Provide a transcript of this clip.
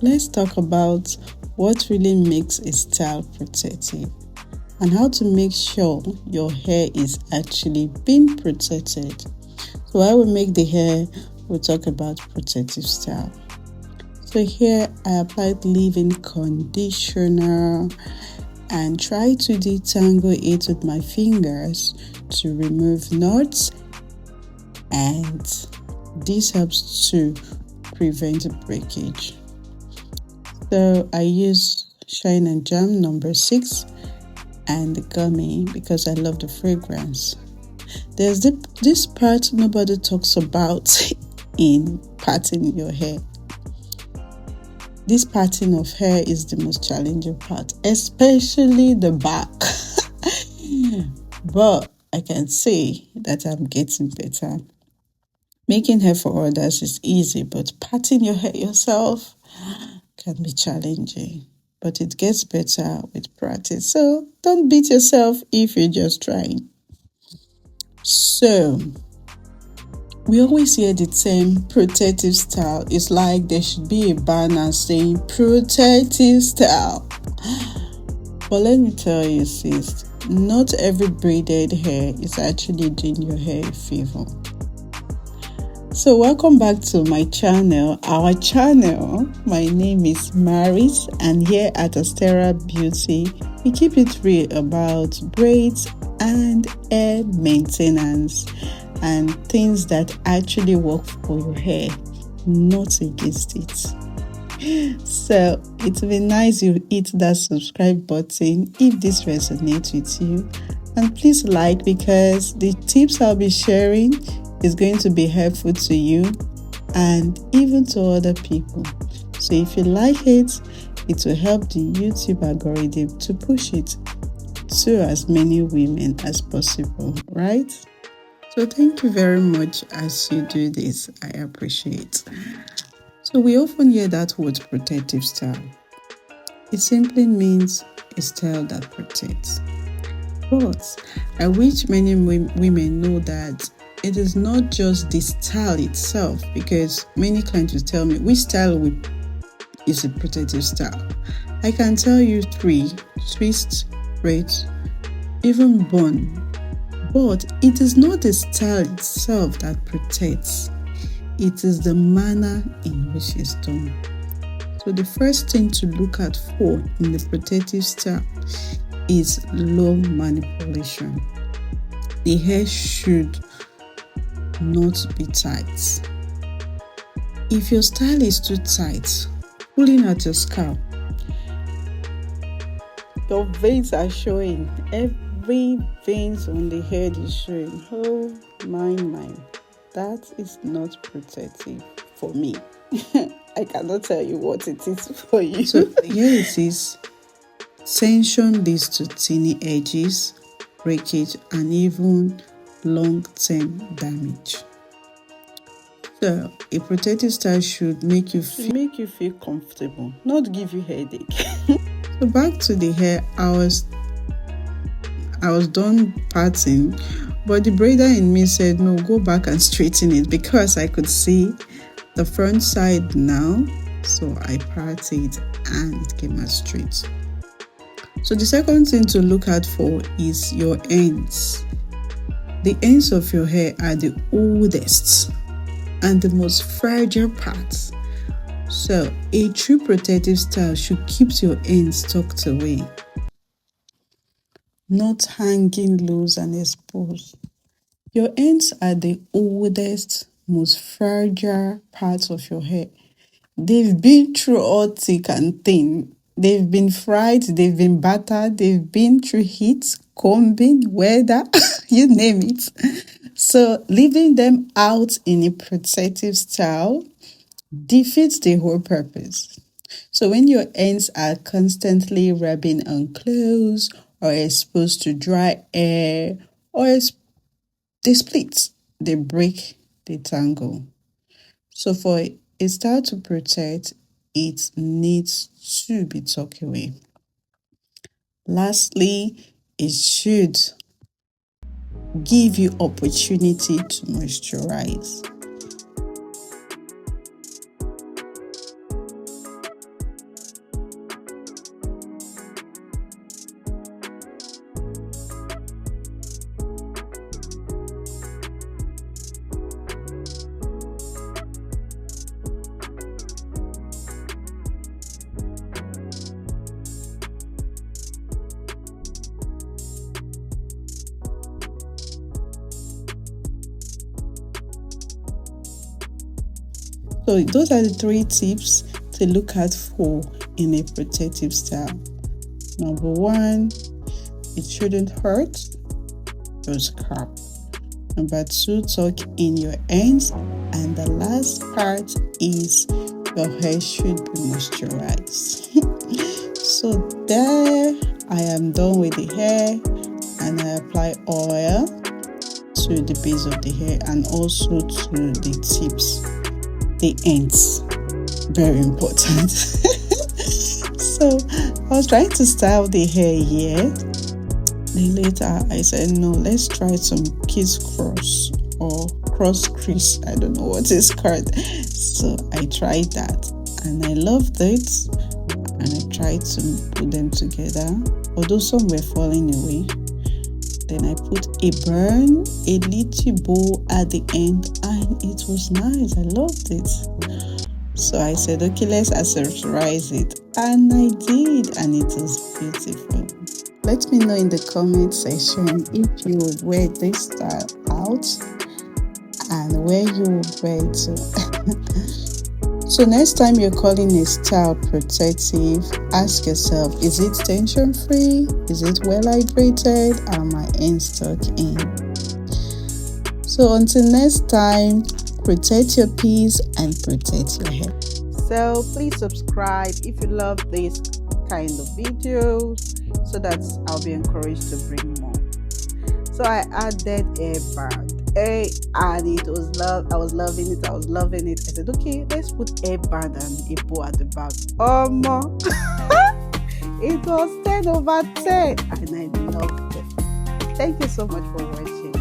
Let's talk about what really makes a style protective and how to make sure your hair is actually being protected. So while we make the hair, we'll talk about protective style. So here I applied leave-in conditioner and try to detangle it with my fingers to remove knots, and this helps to prevent breakage. So I use Shine and Jam number 6 and the gummy because I love the fragrance. There's this part nobody talks about in parting your hair. This parting of hair is the most challenging part, especially the back. But I can say that I'm getting better. Making hair for others is easy, but parting your hair yourself can be challenging. But it gets better with practice. So don't beat yourself if you're just trying. So we always hear the term protective style. It's like there should be a banner saying protective style. But let me tell you, sis, not every braided hair is actually doing your hair a favor. So welcome back to my channel, our channel. My name is Maris, and here at AsteraBeauty, we keep it real about braids and hair maintenance and things that actually work for your hair, not against it. So it would be nice you hit that subscribe button if this resonates with you, and please like, because the tips I'll be sharing is going to be helpful to you and even to other people. So if you like it, it will help the YouTube algorithm to push it to as many women as possible, right? So thank you very much as you do this. I appreciate. So we often hear that word protective style. It simply means a style that protects. But I wish many women know that it is not just the style itself, because many clients will tell me which style is a protective style. I can tell you 3: twist, braids, even bun. But it is not the style itself that protects. It is the manner in which it's done. So the first thing to look at for in the protective style is low manipulation. The hair should not be tight. If your style is too tight, pulling at your scalp, your veins are showing. Every veins on the head is showing. Oh my. That is not protective for me. I cannot tell you what it is for you. So here it is. Tension leads to tiny edges, breakage, and even long-term damage. So a protective style should make you feel comfortable, not give you headache. So back to the hair, I was done parting, but the braider in me said no, go back and straighten it, because I could see the front side now. So I parted and it came out straight. So the second thing to look out for is your ends. The ends of your hair are the oldest and the most fragile parts. So a true protective style should keep your ends tucked away, not hanging loose and exposed. Your ends are the oldest, most fragile parts of your hair. They've been through all thick and thin. They've been fried, they've been battered, they've been through heat, combing, weather, you name it. So leaving them out in a protective style defeats the whole purpose. So when your ends are constantly rubbing on clothes or exposed to dry air, or they split, they break, they tangle. So for a style to protect, it needs to be tucked away. Lastly, it should give you opportunity to moisturize. So those are the 3 tips to look out for in a protective style. Number 1, it shouldn't hurt your scalp. Number 2, tuck in your ends. And the last part is your hair should be moisturized. So there, I am done with the hair, and I apply oil to the base of the hair and also to the tips, the ends. Very important. So I was trying to style the hair here. Then later I said, no, let's try some kiss cross or cross crease. I don't know what it's called. So I tried that and I loved it. And I tried to put them together, although some were falling away. Then I put a little bow at the end, and it was nice. I loved it. So I said, okay, let's accessorize it. And I did, and it was beautiful. Let me know in the comment section if you would wear this style out and where you would wear it to. So next time you're calling a style protective, ask yourself, is it tension free? Is it well hydrated? Are my ends tucked in? So until next time, protect your peace and protect your hair. So please subscribe if you love this kind of videos so that I'll be encouraged to bring more. So I added a band, and it was I was loving it. I said, okay, let's put a band and a bow at the back. It was 10/10, and I loved it. Thank you so much for watching.